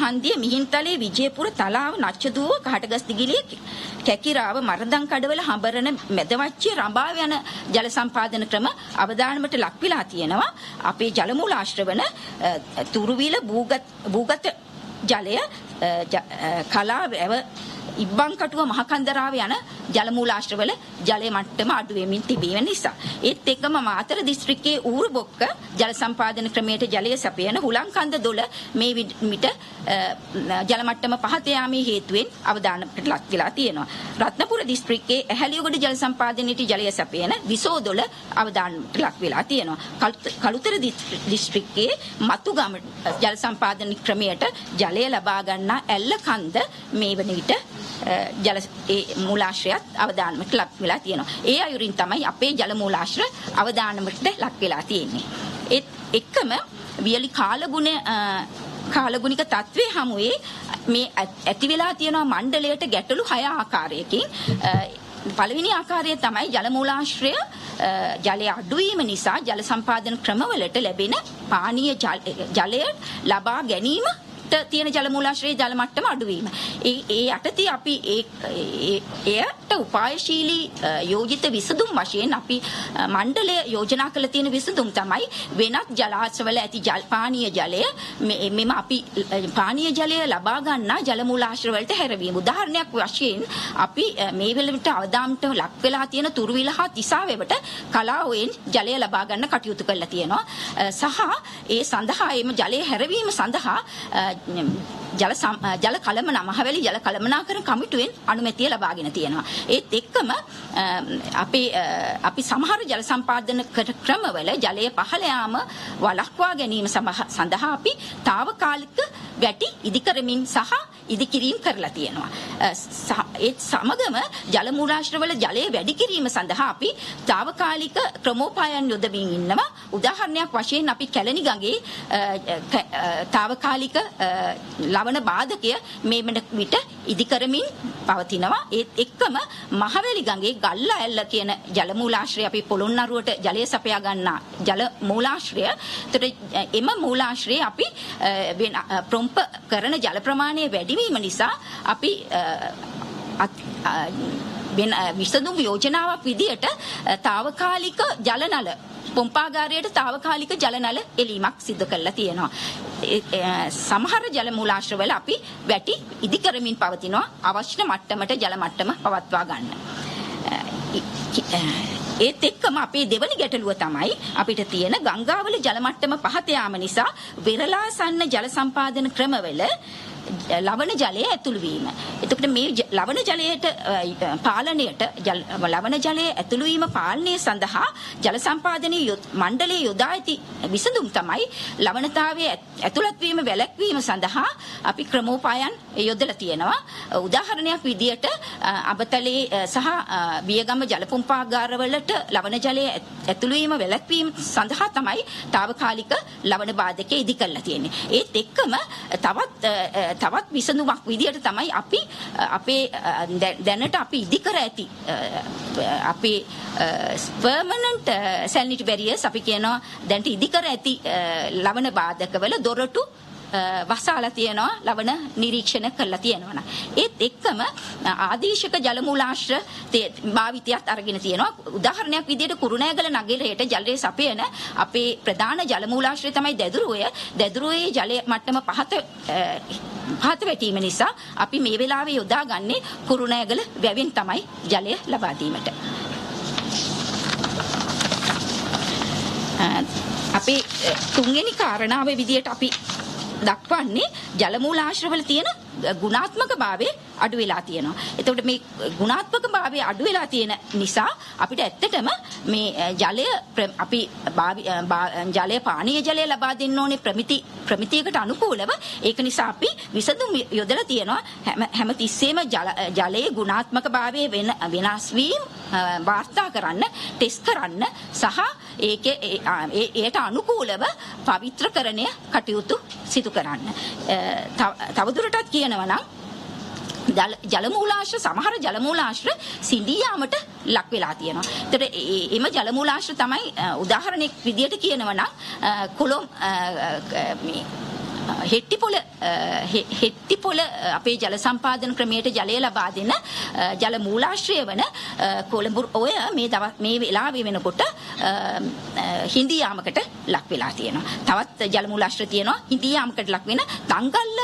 හන්දිය මිහින්තලේ විජයපුර තලාව නච්චදුව කහටගස් දිගිලිය කැකිරාව මරදම් කඩවල හඹරන මැදවච්චේ රඹාව යන ජල සම්පාදන ක්‍රම අවධානමට ලක් වෙලා තියෙනවා. අපේ ජල මූල ආශ්‍රවන තුරුවිල භූගත ජලය කලා වැව ඉබ්බන් කටුව මහකන්දරාව යන ජල මූල ආශ්‍රවල ජලයේ මට්ටම අඩු වෙමින් තිබීම නිසා ඒත් එක්කම මාතර දිස්ත්‍රික්කයේ ඌරු බොක්ක ජල සම්පාදන ක්‍රමයට ජලය සපයන හුලංකන්ද දොළ මේ විට ජල මට්ටම පහත යාමේ හේතුවෙන් අවධානයට ලක් වෙලා තියෙනවා. රත්නපුර දිස්ත්‍රික්කයේ ඇහැලියගොඩ ජල සම්පාදනයේ ජලය සපයන විසෝදොළ අවධානයට ලක් වෙලා තියෙනවා. කළුතර දිස්ත්‍රික්කයේ මතුගම ජල සම්පාදන ක්‍රමයට ජලය ලබා ගන්නා ඇල්ල කන්ද මේ වන විට ජල මූලාශ්‍රයත් අවධානමට ලක් වෙලා තියෙනවා. ඒ අයුරින් තමයි අපේ ජල මූලාශ්‍ර අවධානමට ලක් වෙලා තියෙන්නේ. ඒත් එක්කම වියලි කාලගුණික තත්ත්වයේ හමුවේ මේ ඇති වෙලා තියෙනවා මණ්ඩලයට ගැටලු 6 ආකාරයකින්. පළවෙනි ආකාරය තමයි ජල මූලාශ්‍රය ජලය අඩුවීම නිසා ජල සම්පාදන ක්‍රමවලට ලැබෙන පානීය ජලය ලබා ගැනීම තියෙන ජල මූලාශ්‍රයේ ජල මට්ටම අඩුවීම. ඒ යටතේ අපි එයට උපායශීලී යෝජිත විසඳුම් වශයෙන් අපි මණ්ඩලය යෝජනා කළ තියෙන විසඳුම් තමයි වෙනත් ජලාශවල ඇති පානීය ජලය මෙම අපි පානීය ජලය ලබා ගන්නා ජල මූලාශ්‍ර වලට හැරවීම. උදාහරණයක් වශයෙන් අපි මේ වෙලෙට අවදානට ලක් වෙලා තියෙන තුරුවිල හා තිසාවෙවට කලාවෙන් ජලය ලබා ගන්න කටයුතු කරලා තියෙනවා. සහ ඒ සඳහා එම ජලය හැරවීම සඳහා ජල කළමන මහවැලි ජල කළමනාකරණ කමිටුවෙන් අනුමැතිය ලබාගෙන තියෙනවා. ඒත් එක්කම අපි සමහර ජල සම්පාදන ක්‍රමවල ජලය පහළ යාම වළක්වා ගැනීම සඳහා අපි తాවකාලික වැටි ඉදිකරමින් සහ ඉදිකිරීම කරලා තියෙනවා. ඒත් සමගම ජල මූලාශ්‍රවල ජලය වැඩි කිරීම සඳහා අපි తాවකාලික ක්‍රමෝපායන් යොදමින් ඉන්නවා. උදාහරණයක් වශයෙන් අපි කැලණි ගඟේ తాවකාලික ලවණ බාධකය මේ විට ඉදිකරමින් පවතිනවා. ඒත් එක්කම මහවැලි ගඟේ ගල්ල ඇල්ල කියන ජල මූලාශ්‍රය අපි පොළොන්නරුවට ජලය සපයා ගන්නා ජල මූලාශ්‍රය. ඒතර එම මූලාශ්‍රය අපි ප්‍රොම්ප කරන ජල ප්‍රමාණය වැඩිවීම නිසා අපි විසඳුම් යෝජනාවක් විදියට తాවකාලික ජල නල පොම්පාගාරයට తాවකාලික ජල නල එලීමක් සිදු කරලා තියෙනවා. සමහර ජල මූලාශ්‍රවල අපි වැටි ඉදිකරමින් පවතිනවා අවශ්‍ය මට්ටමට ජල මට්ටම පවත්වා ගන්න. ඒත් එක්කම අපේ දෙවනි ගැටලුව තමයි අපිට තියෙන ගංගාවල ජල මට්ටම පහත යාම නිසා වෙරළාසන්න ජල සම්පාදන ක්‍රමවල ලවණ ජලය ඇතුළු වීම. එතකොට මේ ලවණ ජලයට පාලනයට ලවණ ජලයේ ඇතුළු වීම පාලනය සඳහා ජල සම්පාදනයේ මණ්ඩලයේ යොදා ඇති විසඳුම් තමයි ලවණතාවයේ ඇතුළත් වීම වැළැක්වීම සඳහා අපි ක්‍රමෝපායන් යොදලා තියෙනවා. උදාහරණයක් විදියට අබතලේ සහ බියගම ජල පොම්පාගාරවලට ලවණ ජලයේ ඇතුළු වීම වැළැක්වීම සඳහා තමයි తాවකාලික ලවණ බාධකය ඉදි කරලා තියෙන්නේ. ඒත් එක්කම තවත් විසඳුමක් විදියට තමයි අපි අපේ දැනට අපි ඉදි කර ඇති අපේ permanent salinity barriers අපි කියනවා දැනට ඉදි කර ඇති ලවණ බාධකවල දොරටු වසාලා තියෙනවා ලවණ නිරීක්ෂණ කරලා තියෙනවා. ඒත් එක්කම ආදේශක ජල මූලාශ්‍ර භාවිතයත් අරගෙන තියෙනවා. උදාහරණයක් විදිහට කුරුණෑගල නගරයට ජලය සපයන අපේ ප්‍රධාන ජල මූලාශ්‍රය තමයි දැදුරුවය. දැදුරුවේ ජල මට්ටම පහත වැටීම නිසා අපි මේ වෙලාවේ යොදාගන්නේ කුරුණෑගල වැවෙන් තමයි ජලය ලබා දීමට. අපේ තුන්වෙනි කාරණාව විදිහට අපි දක්වන්නේ ජල මූලාශ්‍රවල තියෙන ගුණාත්මක භාවය අඩු වෙලා තියෙනවා. එතකොට මේ ගුණාත්මක භාවය අඩු වෙලා තියෙන නිසා අපිට ඇත්තටම මේ ජලය අපි ජලය පානීය ජලය ලබා දෙන්න ඕනේ ප්‍රමිතියකට අනුකූලව. ඒක නිසා අපි විසඳුම් යොදලා තියෙනවා හැමතිස්සෙම ජලයේ ගුණාත්මක භාවය වෙනස් වීම වාර්තා කරන්න, ටෙස්ට් කරන්න සහ ඒකට අනුකූලව පවිත්‍රකරණය කටයුතු සිදු කරන්න. තවදුරටත් කියනවා නම් ජල මූලාශ්‍ර සමහර ජල මූලාශ්‍ර සිඳී යාමට ලක් වෙලා තියෙනවා. ඒතර එම ජල මූලාශ්‍ර තමයි උදාහරණයක් විදියට කියනවා නම් කොළොම් හෙට්ටිපොළ අපේ ජල සම්පාදන ක්‍රමයට ජලය ලබා දෙන ජල මූලාශ්‍රය වන කොළඹ ඔය මේ වෙලාවේ වෙනකොට හිඳි යාමකට ලක් වෙලා තියෙනවා. තවත් ජල මූලාශ්‍ර තියෙනවා හිඳි යාමකට ලක් වෙන තංගල්ල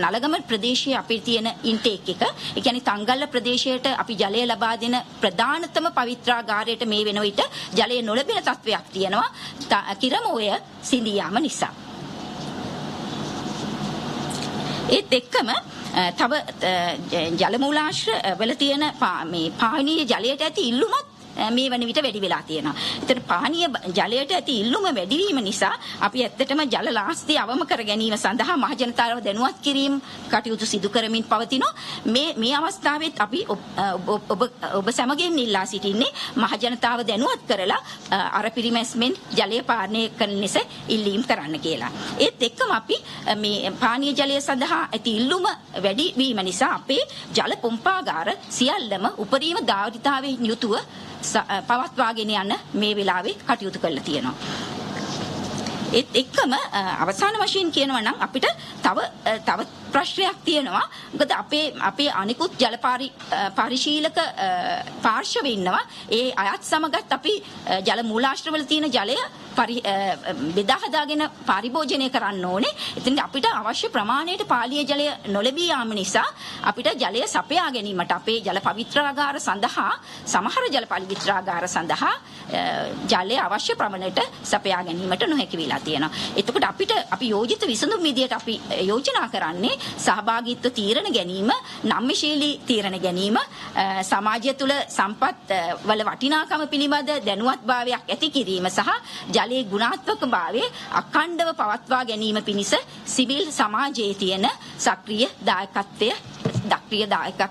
නලගම ප්‍රදේශයේ අපේ තියෙන ඉන්ටේක් එක. ඒ කියන්නේ තංගල්ල ප්‍රදේශයට අපි ජලය ලබා දෙන ප්‍රධානතම පවිත්‍රාගාරයට මේ වෙන විට ජලය නොලැබෙන තත්වයක් තියෙනවා. කිරමෝය සිඳි යාම නිසා. ඒත් එක්කම තව ජල මූලාශ්‍ර වල තියෙන මේ පානීය ජලයට ඇති ඉල්ලුමත් මේ වන විට වැඩි වෙලා තියෙනවා. ඒතර පානීය ජලයට ඇති ඉල්ලුම වැඩි වීම නිසා අපි ඇත්තටම ජල ලාස්තිය අවම කර ගැනීම සඳහා මහ ජනතාව දැනුවත් කිරීම කටයුතු සිදු කරමින් පවතිනවා. මේ අවස්ථාවෙත් අපි ඔබ සමගින් ඉල්ලා සිටින්නේ මහ ජනතාව දැනුවත් කරලා අර පිරිමැස්මෙන් ජලය පාලනය කරන ලෙස ඉල්ලීම් කරන්න කියලා. ඒත් එක්කම අපි මේ පානීය ජලය සඳහා ඇති ඉල්ලුම වැඩි වීම නිසා අපේ ජල පොම්පාගාර සියල්ලම උපරිම ධාරිතාවෙන් යුතුව පවත්වාගෙන යන මේ වෙලාවේ කටයුතු කරලා තියෙනවා. ඒත් එක්කම අවසාන වශයෙන් කියනවා නම් අපිට තව ප්‍රශ්නයක් තියෙනවා. මොකද අපේ අනිකුත් ජල පරිශීලක පාර්ශව ඉන්නවා. ඒ අයත් සමගත් අපි ජල මූලාශ්‍රවල තියෙන ජලය බෙදා හදාගෙන පරිභෝජනය කරන්න ඕනේ. ඉතින් අපිට අවශ්‍ය ප්‍රමාණයට පානීය ජලය නොලැබී යාම නිසා අපිට ජලය සපයා ගැනීමට අපේ ජල පවිත්‍රාගාර සඳහා සමහර ජල පවිත්‍රාගාර සඳහා ජලය අවශ්‍ය ප්‍රමාණයට සපයා ගැනීමට නොහැකි වෙලා තියෙනවා. එතකොට අපි යෝජිත විසඳුම් විදියට අපි යෝජනා කරන්නේ සහභාගීත්ව තීරණ ගැනීම, නම්‍යශීලී තීරණ ගැනීම, සමාජය තුළ සම්පත් වල වටිනාකම පිළිබඳ දැනුවත්භාවයක් ඇති කිරීම සහ ජලයේ ගුණාත්මකභාවය අඛණ්ඩව පවත්වා ගැනීම පිණිස සිවිල් සමාජයේ තියෙන සක්‍රීය දායකත්වය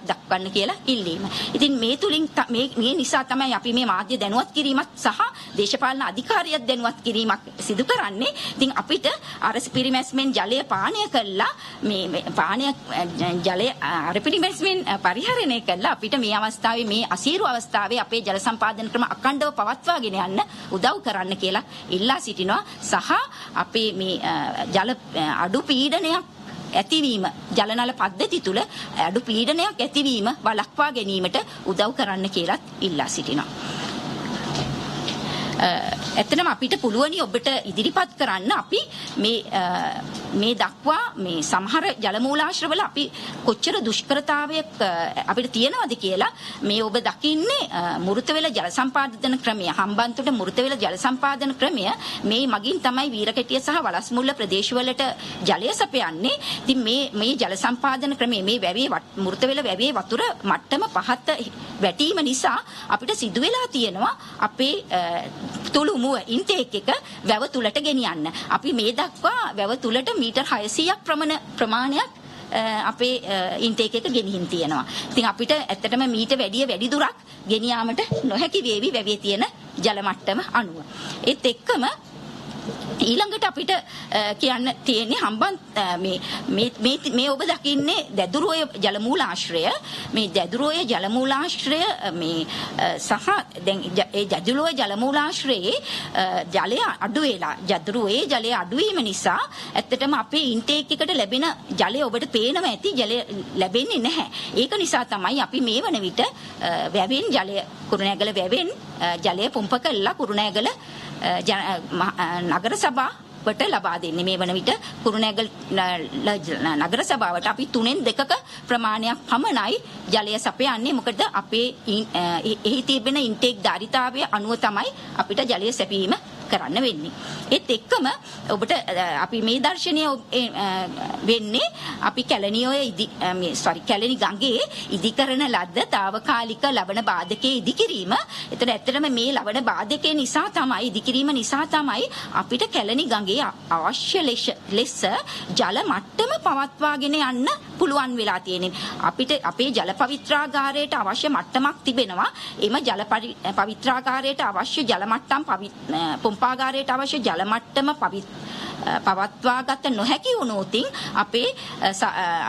දක්වන්න කියලා ඉල්ලීම. ඉතින් මේ තුලින් මේ නිසා තමයි අපි මේ මාධ්‍ය දැනුවත් කිරීමත් සහ දේශපාලන අධිකාරියක් දැනුවත් කිරීමක් සිදු කරන්නේ. ඉතින් අපිට අර පිරිමැස්මෙන් ජලය පානය කළා මේ පානය ජලය අර පිරිමැස්මෙන් පරිහරණය කළා අපිට මේ අවස්ථාවේ මේ අසීරු අවස්ථාවේ අපේ ජල සම්පාදන ක්‍රම අඛණ්ඩව පවත්වාගෙන යන්න උදව් කරන්න කියලා ඉල්ලා සිටිනවා. සහ අපේ මේ ජල අඩු පීඩනයක් ඇතිවීම ජලනල පද්ධති තුල අඩු පීඩනයක් ඇතිවීම වළක්වා ගැනීමට උදව් කරන්න කියලාත් ඉල්ලා සිටිනවා. ඇත්තටම අපිට පුළුවනි ඔබට ඉදිරිපත් කරන්න අපි මේ දක්වා මේ සමහර ජල මූලාශ්‍රවල අපි කොච්චර දුෂ්කරතාවයක් අපිට තියෙනවද කියලා මේ ඔබ දකින්නේ මුරුතවෙල ජල සම්පාදන ක්‍රමය හම්බන්තොට මුරුතවෙල ජල සම්පාදන ක්‍රමය මේ මගින් තමයි වීරකැටිය සහ වලස්මුල්ල ප්‍රදේශවලට ජලය සපයන්නේ. ඉතින් මේ ජල සම්පාදන ක්‍රමය මේ වැවේ මුරුතවෙල වැවේ වතුර මට්ටම පහත වැටීම නිසා අපිට සිදු වෙලා තියෙනවා අපේ තුළු මුව ඉන්ටේක් එක වැව තුලට ගෙනියන්න. අපි මේ දක්වා වැව තුලට මීටර් 600ක් ප්‍රමාණයක් අපේ ඉන්ටේක් එක ගෙනිහින් තියෙනවා. ඉතින් අපිට ඇත්තටම මීට වැඩි දුරක් ගෙනියාමට නොහැකි වේවි වැවේ තියෙන ජල මට්ටම අනුව. ඒත් එක්කම ඊළඟට අපිට කියන්න තියෙන්නේ මේ ඔබ දකින්නේ දැදුරුවේ ජල මූලාශ්‍රය. මේ දැදුරුවේ ජල මූලාශ්‍රය මේ සහ දැන් ඒ දැදුරුවේ ජල මූලාශ්‍රයේ ජලය අඩු වෙලා දැදුරුවේ ජලය අඩු වීම නිසා ඇත්තටම අපේ ඉන්ටේක් එකට ලැබෙන ජලය ඔබට පේනවා ඇති ජලය ලැබෙන්නේ නැහැ. ඒක නිසා තමයි අපි මේ වන විට වැවෙන් ජලය කුරුණෑගල වැවෙන් ජලය පොම්ප කළා කුරුණෑගල නගර සභාවට ලබා දෙන්නේ. මේ වන විට කුරුණෑගල නගර සභාවට අපි 3/2ක ප්‍රමාණයක් පමණයි ජලය සපයන්නේ. මොකද අපේ එහි තිබෙන ඉන්ටේක් ධාරිතාවය අනුව තමයි අපිට ජලය සැපීම කරන්න වෙන්නේ. ඒත් එක්කම ඔබට අපි මේ දර්ශනය වෙන්නේ අපි කැලණි ගඟේ ඉදිකරන ලද්ද తాවකාලික ලවණ බාධකයේ ඉදිකිරීම. ඒතර ඇත්තටම මේ ලවණ බාධකයේ නිසා තමයි ඉදිකිරීම නිසා තමයි අපිට කැලණි ගඟේ අවශ්‍ය ලෙස ජල මට්ටම පවත්වාගෙන යන්න පුළුවන් වෙලා තියෙන්නේ. අපිට අපේ ජල පවිත්‍රාගාරයට අවශ්‍ය මට්ටමක් තිබෙනවා. එම ජල පවිත්‍රාගාරයට අවශ්‍ය ජල මට්ටම් පොම්පාගාරයට අවශ්‍ය ජල මට්ටම පවත්වාගත නොහැකි වුණොතින්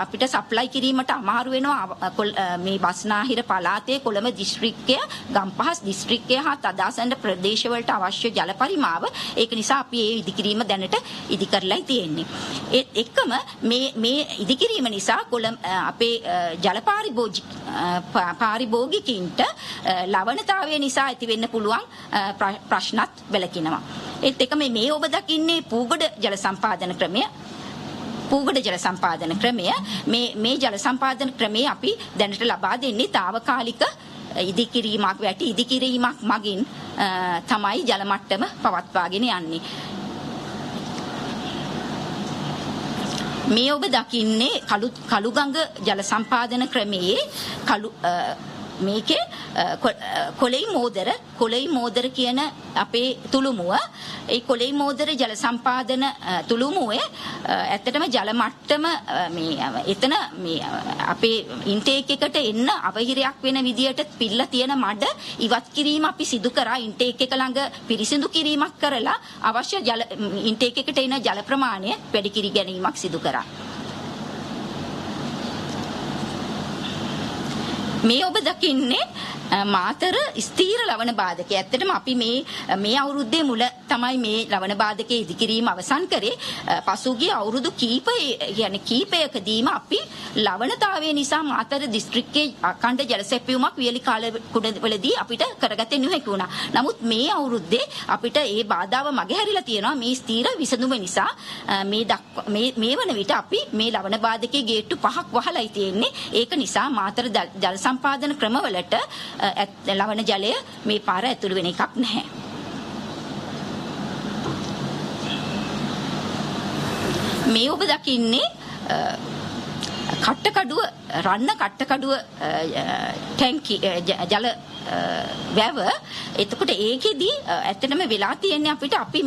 අපිට සප්ලයි කිරීමට අමාරු වෙනවා මේ බස්නාහිර පළාතේ කොළඹ දිස්ත්‍රික්කය ගම්පහස් දිස්ත්‍රික්කය හා තදාසන්න ප්‍රදේශවලට අවශ්‍ය ජල පරිමාව ඒක නිසා අපි ඒ ඉදිකිරීම දැනට ඉදි කරලායි තියෙන්නේ. ඒත් එක්කම මේ ඉදිකිරීම නිසා අපේ ජල පාරිභෝගිකයින්ට ලවණතාවය නිසා ඇති වෙන්න පුළුවන් ප්‍රශ්නත් වැළකිනවා. ඒත් එක්කම මේ ඔබ දකින්නේ පූගොඩ ජල සම්පාදන ක්‍රමය මේ ජල සම්පාදන ක්‍රමය අපි දැනට ලබා දෙන්නේ తాවකාලික ඉදිකිරීමක් මගින් තමයි ජල මට්ටම පවත්වාගෙන යන්නේ. මේ ඔබ දකින්නේ කළුගඟ ජල සම්පාදන ක්‍රමයේ මේකේ කොළෙයි මෝදර කියන අපේ තුළුමුව ඒ කොළෙයි මෝදර ජල සම්පාදන තුළුමුවේ ඇත්තටම ජල මට්ටම එතන අපේ ඉන්ටේක් එකට එන්න අවහිරයක් වෙන විදියට පිරලා තියෙන මඩ ඉවත් කිරීම අපි සිදු කරා ඉන්ටේක් එක ළඟ පිරිසිදු කිරීමක් කරලා අවශ්‍ය ඉන්ටේක් එකට එන ජල ප්‍රමාණය වැඩි කර ගැනීමක් සිදු කරා. මේ ඔබ දකින්නේ මාතර ස්ථීර ලවණ බාධකය. ඇත්තටම අපි මේ අවුරුද්දේ මුල තමයි මේ ලවණ බාධකයේ ඉදිකිරීම අවසන් කරේ. පසුගිය අවුරුදු කීපයකදීම අපි ලවණතාවය නිසා මාතර දිස්ත්‍රික්කයේ අඛණ්ඩ ජල සැපයුමක් වියලි කාලවලදී අපිට කරගත නොහැකි වුණා. නමුත් මේ අවුරුද්දේ අපිට ඒ බාධාව මගහැරිලා තියෙනවා. මේ ස්ථීර විසඳුම නිසා මේ වන විට අපි මේ ලවණ බාධකයේ ගේට්ටු 5ක් වහලායි තියෙන්නේ. ඒක නිසා මාතර ජල සම්පාදන ක්‍රමවලට ලවණ ජලය මේ පාර ඇතුළු වෙන එකක් නැහැ. මේ ඔබ දකින්නේ රන්න කට්ටකඩුව ටැංකි ජල වැව. එතකොට ඒකෙදි ඇත්තටම වෙලා තියෙන්නේ අපිට අපි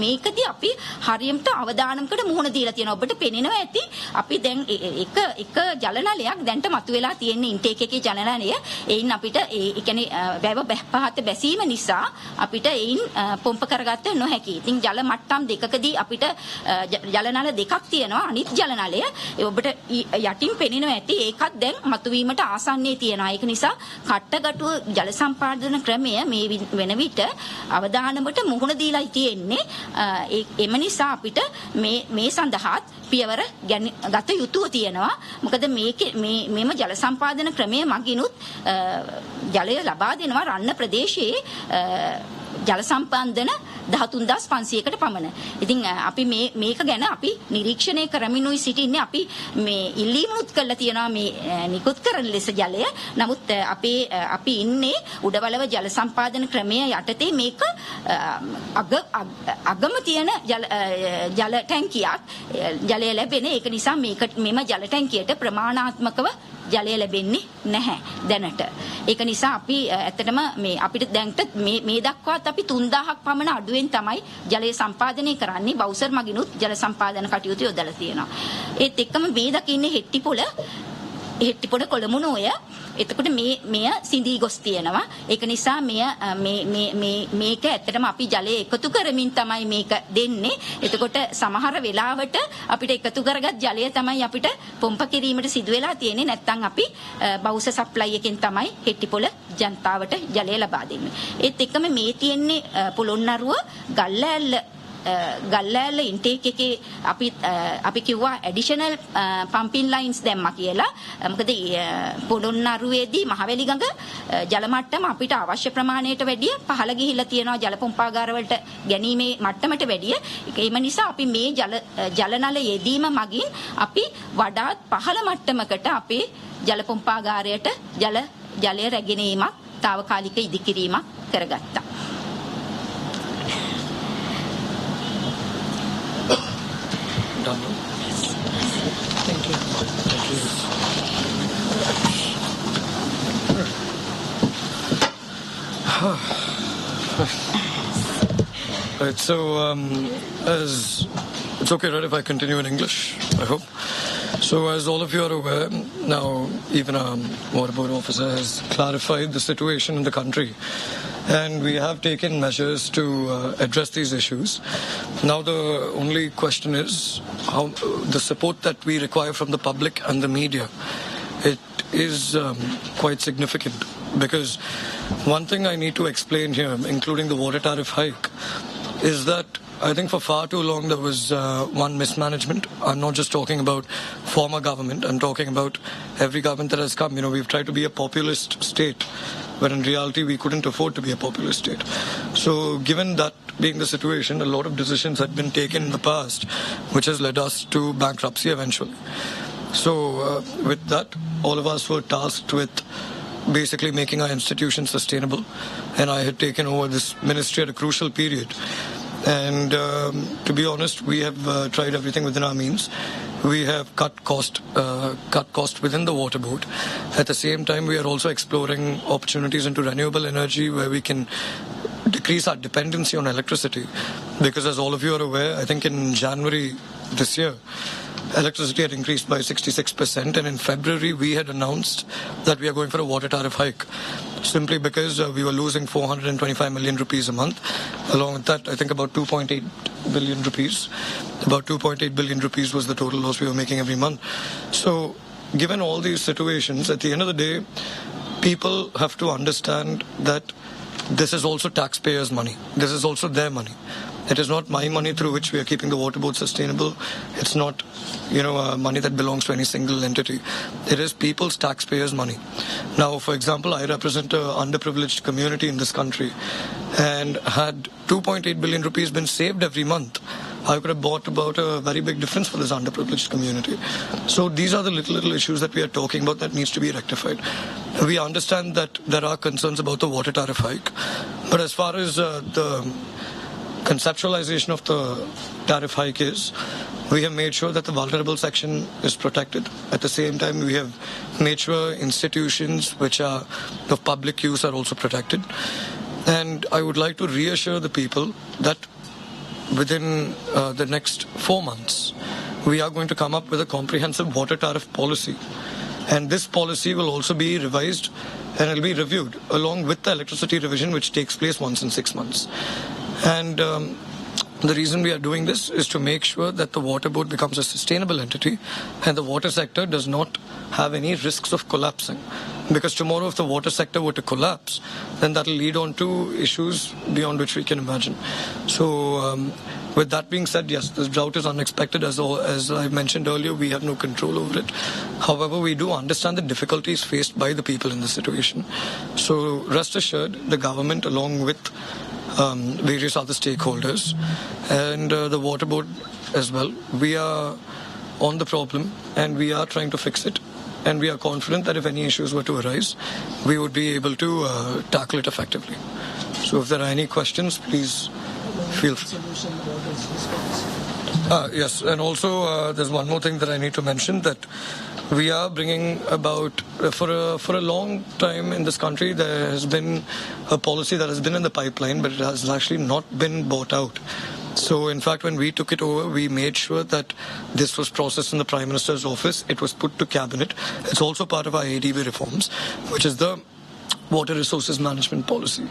මේකදී අපි හරියටම අවදානමකට මුහුණ දීලා තියෙනවා. ඔබට පේනවා ඇති අපි දැන් එක ජල නලයක් දැන්ට මතුවලා තියෙන ඉන්ටේක් එකේ ජල නලය. එයින් අපිට ඒ කියන්නේ වැව පහත බැසීම නිසා අපිට එයින් පොම්ප කරගත්ත නොහැකි. ඉතින් ජල මට්ටම් දෙකකදී අපිට ජල නල දෙකක් තියෙනවා. අනිත් ජල නලය ඔබට යටින් පේනවා ඇති ඒකත් දැන් මතුවීමට ආසන්නයේ තියෙනවා. ඒක නිසා කට්ටගටුව ජල සම්පාදන ක්‍රමය මේ වෙන විට අවදානමට මුහුණ දීලා තියෙන්නේ. එම නිසා අපිට මේ සඳහාත් පියවර ගත යුතුව තියෙනවා. මොකද මේම ජල සම්පාදන ක්‍රමය මගිනුත් ජලය ලබා දෙනවා රන්න ප්‍රදේශයේ ජල සම්පාදන 13500කට පමණ. ඉතින් අපි මේක ගැන අපි නිරීක්ෂණය කරමිනුයි සිටින්නේ. අපි මේ ඉල්ලීමුත් කරලා තියෙනවා මේ නිකුත් කරන ලෙස ජලය. නමුත් අපි ඉන්නේ උඩවලව ජල සම්පාදන ක්‍රමය යටතේ මේක අගම තියෙන ජල ටැංකියක් ජලය ලැබෙන. ඒක නිසා මෙම ජල ටැංකියට ප්‍රමාණාත්මකව ජලය ලැබෙන්නේ නැහැ දැනට. ඒක නිසා අපි ඇත්තටම අපිට දැන්ට මේ දක්වාත් අපි 3000ක් පමණ අඩුවෙන් තමයි ජලය සම්පාදනය කරන්නේ. බවුසර් මගිනුත් ජල සම්පාදන කටයුතු යොදලා තියෙනවා. ඒත් එක්කම මේ දකින්නේ හෙට්ටිපොළ කොළමුණෝය. එතකොට මෙය සිඳී ගොස් තියෙනවා. ඒක නිසා මේක ඇත්තටම අපි ජලය එකතු කරමින් තමයි මේක දෙන්නේ. එතකොට සමහර වෙලාවට අපිට එකතු කරගත් ජලය තමයි අපිට පොම්ප කිරීමට සිදු වෙලා තියෙන්නේ. නැත්නම් අපි බවුස සප්ලයි එකෙන් තමයි හෙට්ටිපොළ ජනතාවට ජලය ලබා දෙන්නේ. ඒත් එක්කම මේ තියෙන්නේ පොළොන්නරුව ගල්ලෑල්ල ඉන්ටේක් එකේ අපි කිව්වා ඇඩිෂනල් පම්පින් ලයින්ස් දැම්මා කියලා. මොකද පොළොන්නරුවේදී මහවැලි ගඟ ජල මට්ටම අපිට අවශ්‍ය ප්‍රමාණයට වැඩිය පහළ ගිහිල්ලා තියෙනවා ජල පොම්පාගාර වලට ගැනීමේ මට්ටමට වැඩිය. ඒම නිසා අපි මේ ජල නල යෙදීම මගින් අපි වඩාත් පහළ මට්ටමකට අපේ ජල පොම්පාගාරයට ජලය රැගෙනීමක් తాවකාලික ඉදිකිරීමක් කරගත්තා. Done. Thank you. Right, so as it's okay, right, if I continue in English, I hope. So as all of you are aware, now even our water board officer has clarified the situation in the country and we have taken measures to address these issues. Now the only question is how the support that we require from the public and the media. It is quite significant, because one thing I need to explain here, including the water tariff hike, is that I think for far too long there was one mismanagement. I'm not just talking about former government, I'm talking about every government that has come. We've tried to be a populist state, but in reality we couldn't afford to be a populist state. So given that being the situation, a lot of decisions had been taken in the past, which has led us to bankruptcy eventually. So with that, all of us were tasked with basically making our institutions sustainable, and I had taken over this ministry at a crucial period. And to be honest, we have tried everything within our means. We have cut cost within the water board. At the same time, we are also exploring opportunities into renewable energy where we can decrease our dependency on electricity. Because as all of you are aware, I think in January this year, electricity had increased by 66%, and in February we had announced that we are going for a water tariff hike, simply because we were losing 425 million rupees a month. Along with that, I think about 2.8 billion rupees. About 2.8 billion rupees was the total loss we were making every month. So given all these situations, at the end of the day, people have to understand that this is also taxpayers' money. This is also their money. It is not my money through which we are keeping the water board sustainable. It's not, money that belongs to any single entity. It is people's taxpayers' money. Now, for example, I represent an underprivileged community in this country, and had 2.8 billion rupees been saved every month, I could have brought about a very big difference for this underprivileged community. So these are the little issues that we are talking about that needs to be rectified. We understand that there are concerns about the water tariff hike, but as far as the conceptualization of the tariff hike is, we have made sure that the vulnerable section is protected. At the same time, we have made sure institutions which are of public use are also protected. And I would like to reassure the people that within the next 4 months, we are going to come up with a comprehensive water tariff policy. And this policy will also be revised and it will be reviewed along with the electricity revision, which takes place once in 6 months. And the reason we are doing this is to make sure that the water board becomes a sustainable entity and the water sector does not have any risks of collapsing. Because tomorrow if the water sector were to collapse, then that will lead on to issues beyond which we can imagine. So with that being said, yes, this drought is unexpected. As I mentioned earlier, we have no control over it. However, we do understand the difficulties faced by the people in this situation. So rest assured, the government along with various other stakeholders and the water board as well, we are on the problem and we are trying to fix it, and we are confident that if any issues were to arise, we would be able to tackle it effectively. So if there are any questions, please feel free. Yes, and also there's one more thing that I need to mention, that we are bringing about, for a long time in this country, there has been a policy that has been in the pipeline, but it has actually not been brought out. So in fact, when we took it over, we made sure that this was processed in the Prime Minister's office. It was put to cabinet. It's also part of our ADB reforms, which is the Water Resources Management Policy.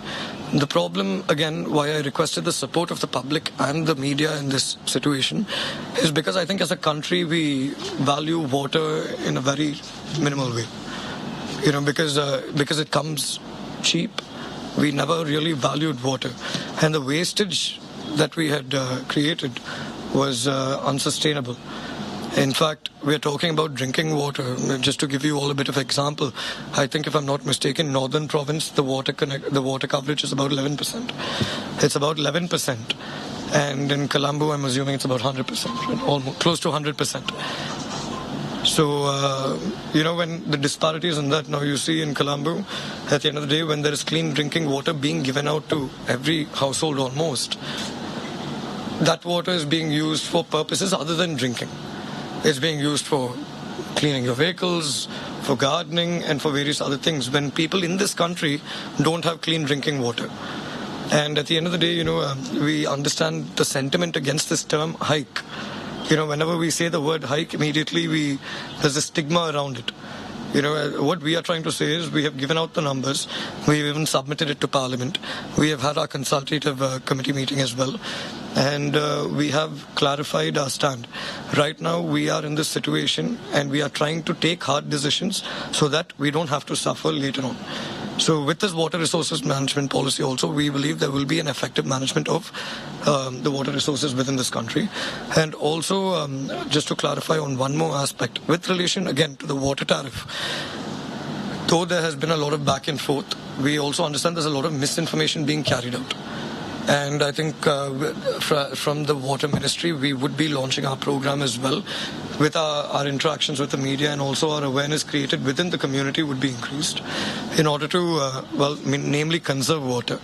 The problem, again, why I requested the support of the public and the media in this situation is because I think as a country we value water in a very minimal way. Because it comes cheap, we never really valued water. And the wastage that we had created was unsustainable. In fact, we are talking about drinking water. Just to give you all a bit of example, I think if I'm not mistaken, Northern Province, the water coverage is about 11%. It's about 11%. And in Colombo, I'm assuming it's about 100%, almost close to 100%. So, when the disparity is in that, now you see in Colombo, at the end of the day, when there is clean drinking water being given out to every household almost, that water is being used for purposes other than drinking. It's being used for cleaning your vehicles, for gardening, and for various other things, when people in this country don't have clean drinking water. And at the end of the day, we understand the sentiment against this term hike. Whenever we say the word hike, immediately there's a stigma around it. what we are trying to say is we have given out the numbers. We've even submitted it to Parliament. We have had our consultative committee meeting as well. And we have clarified our stand. Right now we are in this situation and we are trying to take hard decisions so that we don't have to suffer later on. So with this water resources management policy also, we believe there will be an effective management of the water resources within this country. And also, just to clarify on one more aspect, with relation again to the water tariff, though there has been a lot of back and forth, we also understand there's a lot of misinformation being carried out. And I think from the water ministry, we would be launching our program as well with our interactions with the media, and also our awareness created within the community would be increased in order to, namely conserve water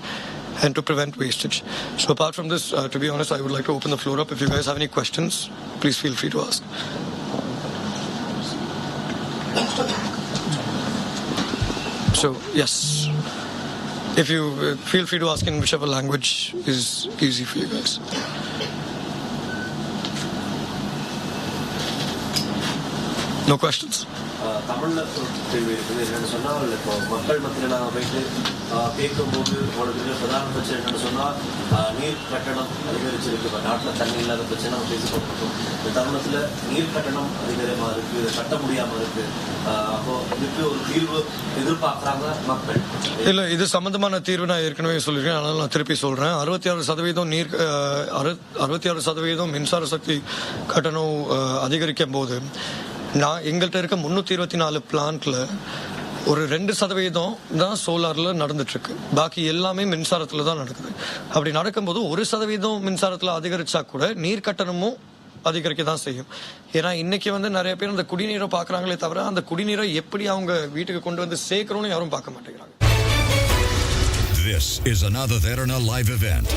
and to prevent wastage. So apart from this, to be honest, I would like to open the floor up. If you guys have any questions, please feel free to ask. So, yes. If you feel free to ask in whichever language is easy for you guys. No questions? தமிழ்ல கேள்வி இருக்குது. என்னென்னு சொன்னால், இப்போ மக்கள் மத்தியில் நாங்கள் போயிட்டு கேட்கும்போது உங்களுக்கு பிரதான பிரச்சனை என்னென்னு சொன்னால், நீர் கட்டணம் அதிகரிச்சிருக்கு. இப்போ நாட்டில் தண்ணி இல்லாத பிரச்சனை நம்ம பேசி போட்டுருக்கோம். இந்த தருணத்தில் நீர் கட்டணம் அதிகமாக இருக்குது, இதை கட்ட முடியாமல் இருக்குது. அப்போ இதுக்கு ஒரு தீர்வு எதிர்பார்க்குறாங்க மக்கள். இல்லை, இது சம்பந்தமான தீர்வு நான் ஏற்கனவே சொல்லியிருக்கேன். அதனால் நான் திருப்பி சொல்கிறேன். 66% மின்சார சக்தி கட்டணம் அதிகரிக்கும் போது எங்கள்கிட்ட இருக்க 324 பிளான்ட்ல ஒரு 2% தான் சோலார்ல நடந்துட்டு இருக்கு. பாக்கி எல்லாமே மின்சாரத்துல தான் நடக்குது. அப்படி நடக்கும்போது 1% மின்சாரத்துல அதிகரிச்சா கூட நீர் கட்டணமும் அதிகரிக்க தான் செய்யும். ஏன்னா இன்னைக்கு நிறைய பேர் அந்த குடிநீரை பாக்குறாங்களே தவிர அந்த குடிநீரை எப்படி அவங்க வீட்டுக்கு கொண்டு வந்து சேர்க்கணும்னு யாரும் பார்க்க மாட்டேங்கிறாங்க. This is an AdaDerana live event.